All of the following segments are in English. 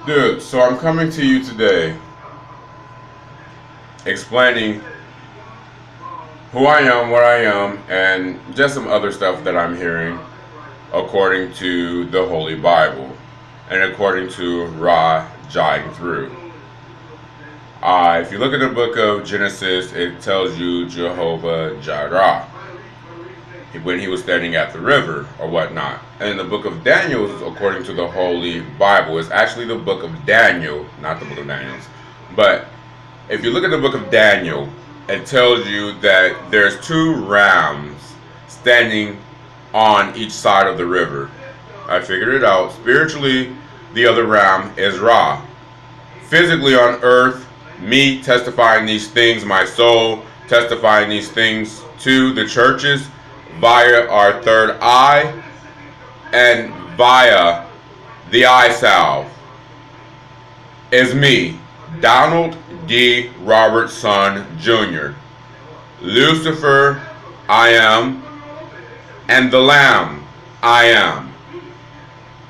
Dude, so I'm coming to you today explaining who I am, what I am, and just some other stuff that I'm hearing according to the Holy Bible and according to Ra Jai through. If you look at the book of Genesis, it tells you Jehovah Jireh when he was standing at the river or whatnot. And the book of Daniel, according to the Holy Bible, is actually the book of Daniel, not the book of Daniels. But if you look at the book of Daniel, it tells you that there's two rams standing on each side of the river. I figured it out. Spiritually, the other ram is Ra. Physically on earth, me testifying these things, my soul testifying these things to the churches via our third eye and via the eye salve is me, Donald D. Robertson Jr. Lucifer, I am, and the Lamb, I am.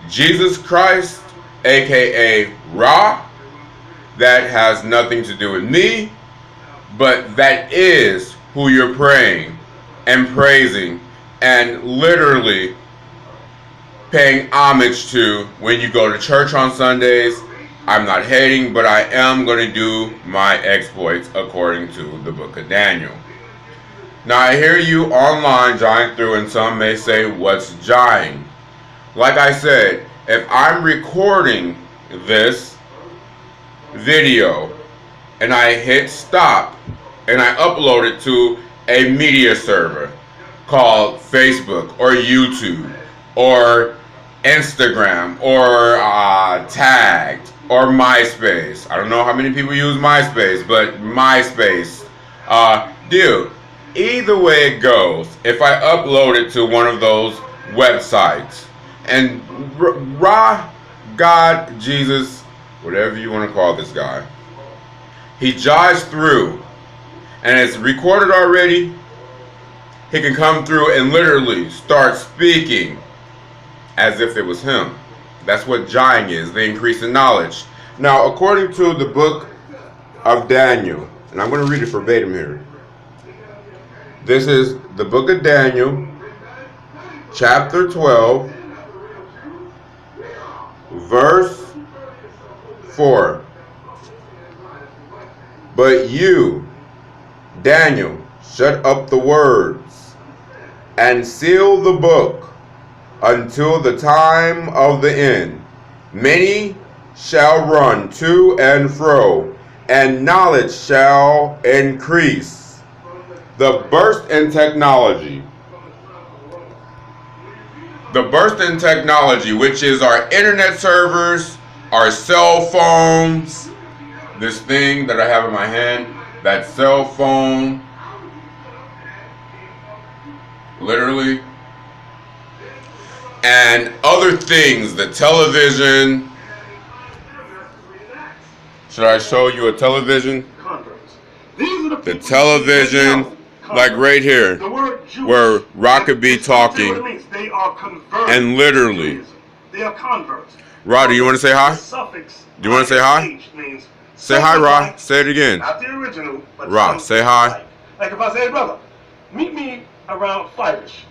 Jesus Christ, aka Ra, that has nothing to do with me, but that is who you're praying and praising and literally paying homage to when you go to church on Sundays. I'm not hating, but I am going to do my exploits according to the book of Daniel. Now I hear you online jawing through, and some may say, what's jawing? Like I said, if I'm recording this video and I hit stop and I upload it to a media server called Facebook or YouTube or Instagram or Tagged or MySpace. I don't know how many people use MySpace, but MySpace. Dude, either way it goes, if I upload it to one of those websites and Ra, God, Jesus, whatever you want to call this guy, he jives through and it's recorded already, he can come through and literally start speaking as if it was him. That's what jawing is, the increase in knowledge. Now, according to the book of Daniel, and I'm going to read it verbatim here. This is the book of Daniel, chapter 12, verse 4. But you, Daniel, shut up the words and seal the book until the time of the end. Many shall run to and fro, and knowledge shall increase. The burst in technology. The burst in technology, which is our internet servers, our cell phones, this thing that I have in my hand, that cell phone, literally, and other things, the television. Should I show you a television? The television, like right here, where Rock could be talking, and literally, Rod, do you want to say hi? Do you want to say hi? Say hi, Rod. Say it again. Not the original, but Rod, say hi. Like if I say, hey, brother, meet me around 5-ish.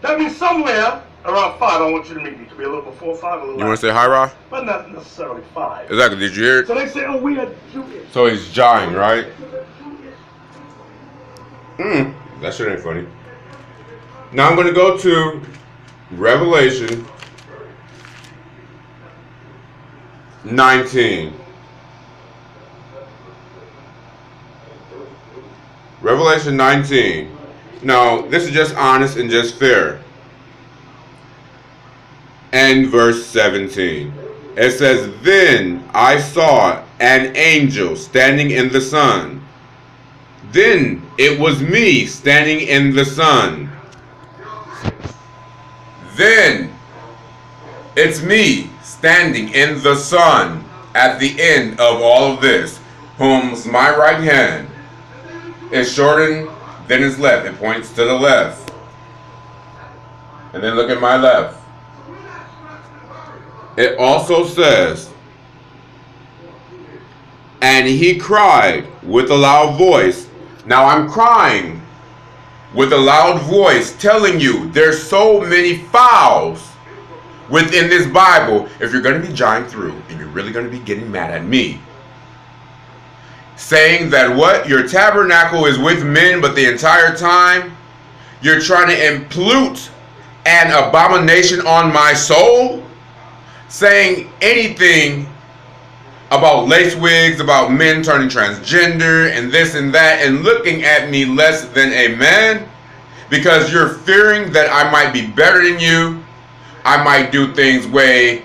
That means somewhere around 5. I want you to meet me. It could be a little before 5, a little You want to say hi, Rod? but not necessarily 5. Exactly. Did you hear it? So they say, oh, we are Jewish. So he's jawing, right? That shit ain't funny. Now I'm going to go to Revelation 19. Revelation 19. Now, this is just honest and just fair. And verse 17. It says, Then I saw an angel standing in the sun. Then it was me standing in the sun. Then it's me standing in the sun at the end of all of this, whom's my right hand is shortened than his left. It points to the left. And then look at my left. It also says, And he cried with a loud voice. Now I'm crying with a loud voice, telling you there's so many fouls within this Bible. If you're going to be jawing through and you're really going to be getting mad at me, saying that what? Your tabernacle is with men, but the entire time you're trying to impute an abomination on my soul? Saying anything about lace wigs, about men turning transgender, and this and that, and looking at me less than a man, because you're fearing that I might be better than you, I might do things way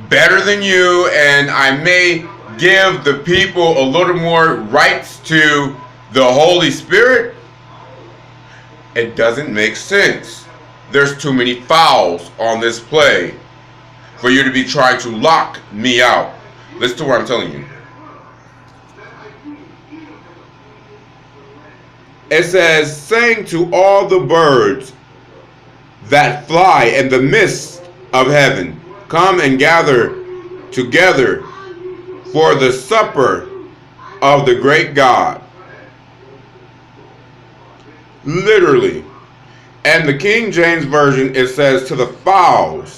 better than you, and I may give the people a little more rights to the Holy Spirit. It doesn't make sense. There's too many fouls on this play for you to be trying to lock me out. Listen to what I'm telling you. It says, saying to all the birds that fly in the midst of heaven, come and gather together for the supper of the great God. Literally. And the King James Version, it says, to the fowls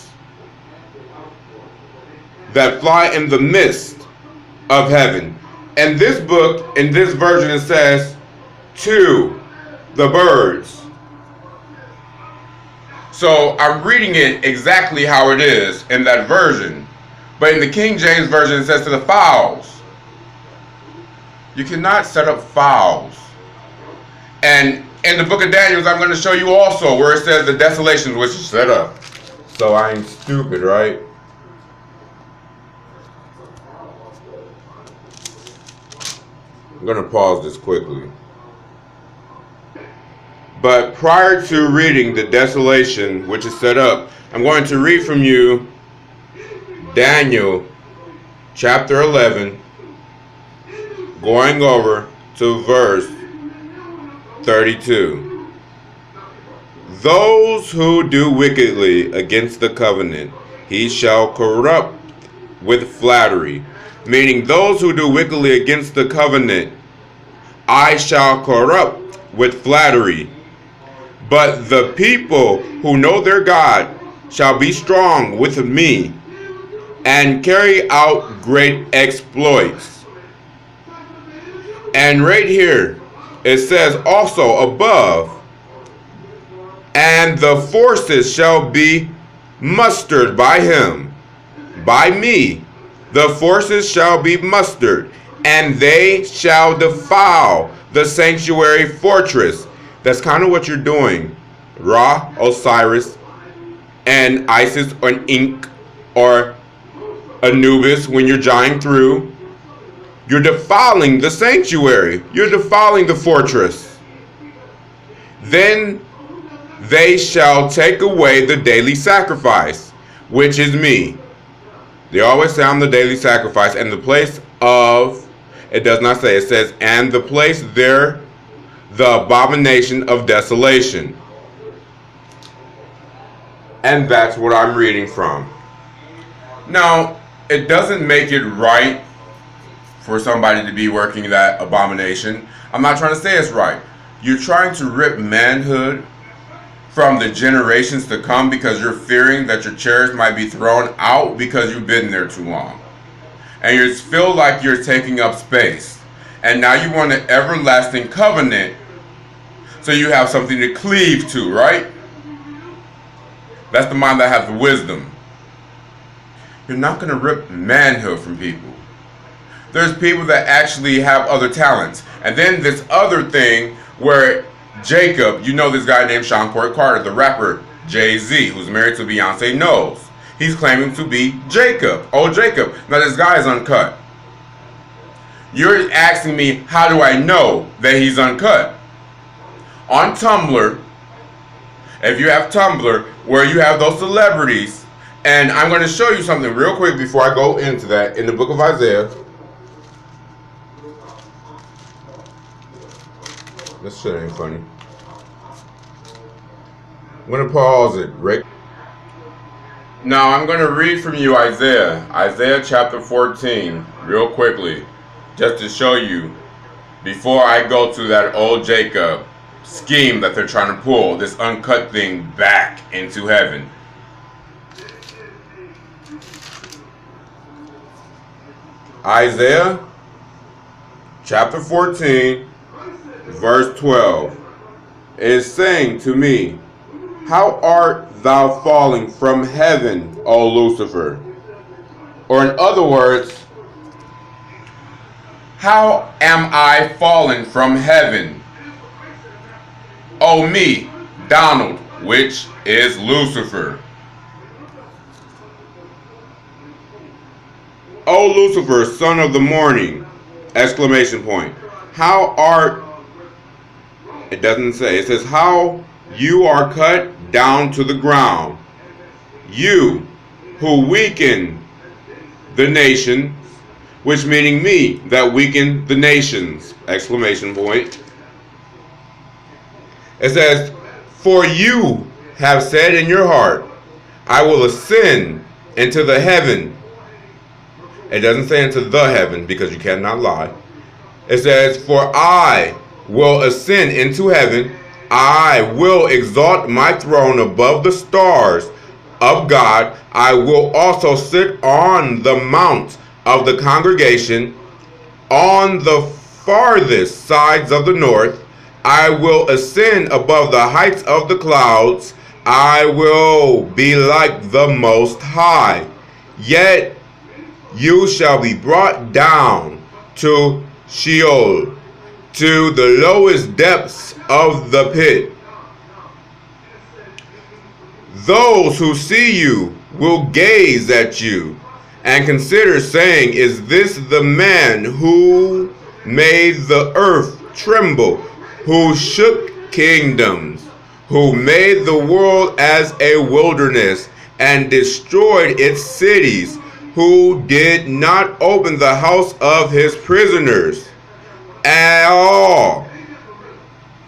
that fly in the midst of heaven. And this book, in this version, it says, to the birds. So I'm reading it exactly how it is in that version. But in the King James Version, it says to the fowls. You cannot set up fowls. And in the book of Daniel, I'm going to show you also where it says the desolations which is set up. So I ain't stupid, right? I'm going to pause this quickly. But prior to reading the desolation which is set up, I'm going to read from you Daniel chapter 11, going over to verse 32. Those who do wickedly against the covenant, he shall corrupt with flattery. Meaning those who do wickedly against the covenant, I shall corrupt with flattery. But the people who know their God shall be strong with me and carry out great exploits. And right here, it says also above, and the forces shall be mustered by him, by me. The forces shall be mustered, and they shall defile the sanctuary fortress. That's kind of what you're doing. Ra, Osiris, and Isis, or Ink, or Anubis, when you're jawing through, you're defiling the sanctuary. You're defiling the fortress. Then they shall take away the daily sacrifice, which is me. They always say I'm the daily sacrifice, and the place of, it does not say, it says, and the place there, the abomination of desolation. And that's what I'm reading from. Now, it doesn't make it right for somebody to be working that abomination. I'm not trying to say it's right. You're trying to rip manhood from the generations to come because you're fearing that your chairs might be thrown out because you've been there too long. And you feel like you're taking up space. And now you want an everlasting covenant so you have something to cleave to, right? That's the mind that has the wisdom. You're not going to rip manhood from people. There's people that actually have other talents. And then this other thing where Jacob, you know this guy named Sean Corey Carter, the rapper Jay-Z, who's married to Beyonce, knows. He's claiming to be Jacob. Oh, Jacob. Now this guy is uncut. You're asking me, how do I know that he's uncut? On Tumblr, if you have Tumblr, where you have those celebrities, and I'm going to show you something real quick before I go into that, in the book of Isaiah. This shit ain't funny. I'm going to pause it, Rick. Now I'm going to read from you Isaiah chapter 14, real quickly. just to show you, before I go to that old Jacob scheme that they're trying to pull, this uncut thing back into heaven. Isaiah chapter 14, verse 12 is saying to me, how art thou falling from heaven, O Lucifer? Or in other words, how am I fallen from heaven? O me, Donald, which is Lucifer. O Lucifer, son of the morning! Exclamation point. How art, it doesn't say, it says how you are cut down to the ground. You who weaken the nation, which meaning me, that weaken the nations! Exclamation point. It says, for you have said in your heart, I will ascend into the heaven. It doesn't say into the heaven because you cannot lie. It says, for I will ascend into heaven. I will exalt my throne above the stars of God. I will also sit on the mount of the congregation on the farthest sides of the north. I will ascend above the heights of the clouds. I will be like the Most High. Yet you shall be brought down to Sheol, to the lowest depths of the pit. Those who see you will gaze at you and consider, saying, is this the man who made the earth tremble, who shook kingdoms, who made the world as a wilderness and destroyed its cities, who did not open the house of his prisoners at all?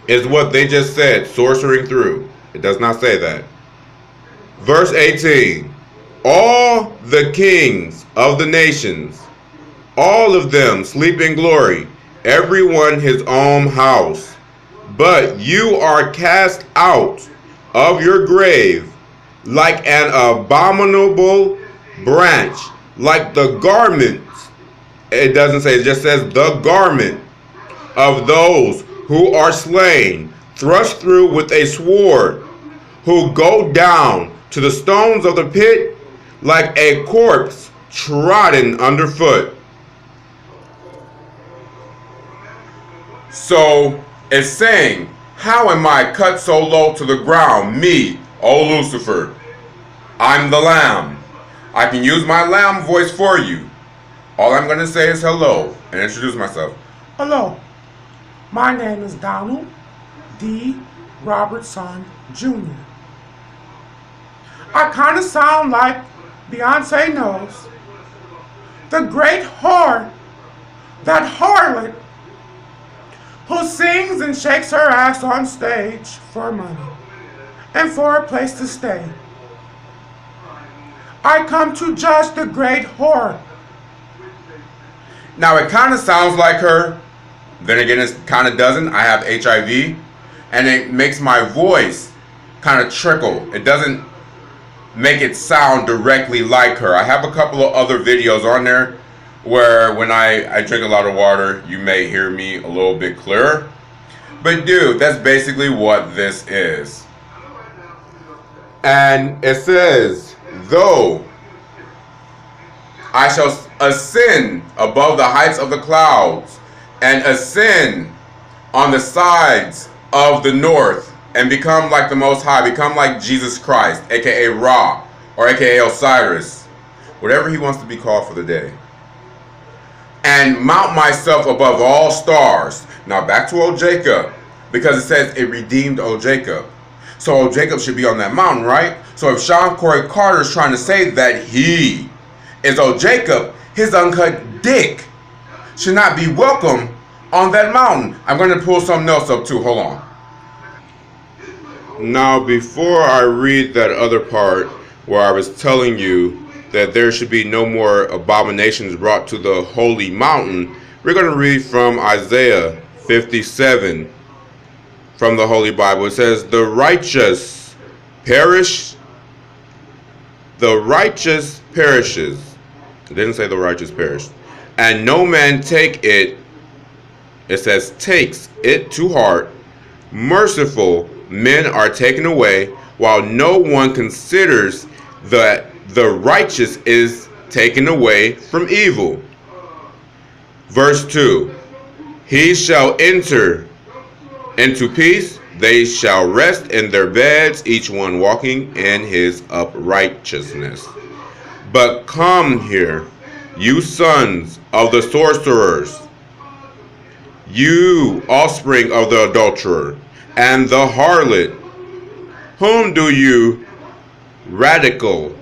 Is what they just said, sorcering through. It does not say that. Verse 18. All the kings of the nations, all of them sleep in glory, everyone his own house. But you are cast out of your grave like an abominable branch, like the garments. It doesn't say, it just says the garment of those who are slain, thrust through with a sword, who go down to the stones of the pit like a corpse trodden underfoot. So it's saying, how am I cut so low to the ground? Me, O Lucifer. I'm the lamb. I can use my lamb voice for you. All I'm going to say is hello and introduce myself. Hello, my name is Donald D. Robertson Jr. I kind of sound like Beyonce knows, the great whore, that harlot who sings and shakes her ass on stage for money and for a place to stay. I come to judge the great whore. Now it kind of sounds like her, then again it kind of doesn't. I have HIV and it makes my voice kind of trickle. It doesn't make it sound directly like her. I have a couple of other videos on there where when I drink a lot of water, you may hear me a little bit clearer. But dude, that's basically what this is. And it says, though I shall ascend above the heights of the clouds and ascend on the sides of the north and become like the Most High, become like Jesus Christ, aka Ra, or aka Osiris, whatever he wants to be called for the day, and mount myself above all stars. Now back to old Jacob, because it says it redeemed old Jacob. So old Jacob should be on that mountain, right? So if Sean Corey Carter is trying to say that he is old Jacob, his uncut dick should not be welcome on that mountain. I'm going to pull something else up too. Hold on. Now, before I read that other part where I was telling you that there should be no more abominations brought to the holy mountain, We're going to read from Isaiah 57 from the Holy Bible. It says, the righteous perishes. It didn't say the righteous perished. And no man take it. It says takes it to heart. Merciful men are taken away, while no one considers that the righteous is taken away from evil. Verse 2. He shall enter into peace. They shall rest in their beds, each one walking in his uprightness. But come here, you sons of the sorcerers, you offspring of the adulterer and the harlot. Whom do you ridicule?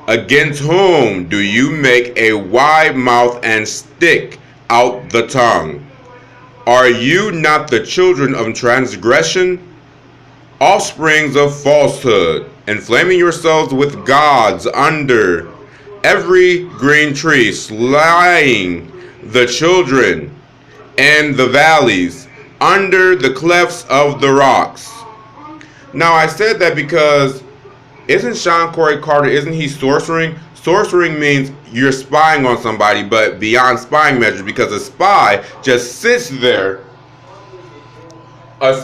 Against whom do you make a wide mouth and stick out the tongue? Are you not the children of transgression, offsprings of falsehood, inflaming yourselves with gods under every green tree, slaying the children and the valleys, under the clefts of the rocks? Now I said that because isn't Sean Corey Carter, isn't he sorcering? Sorcering means you're spying on somebody, but beyond spying measures, because a spy just sits there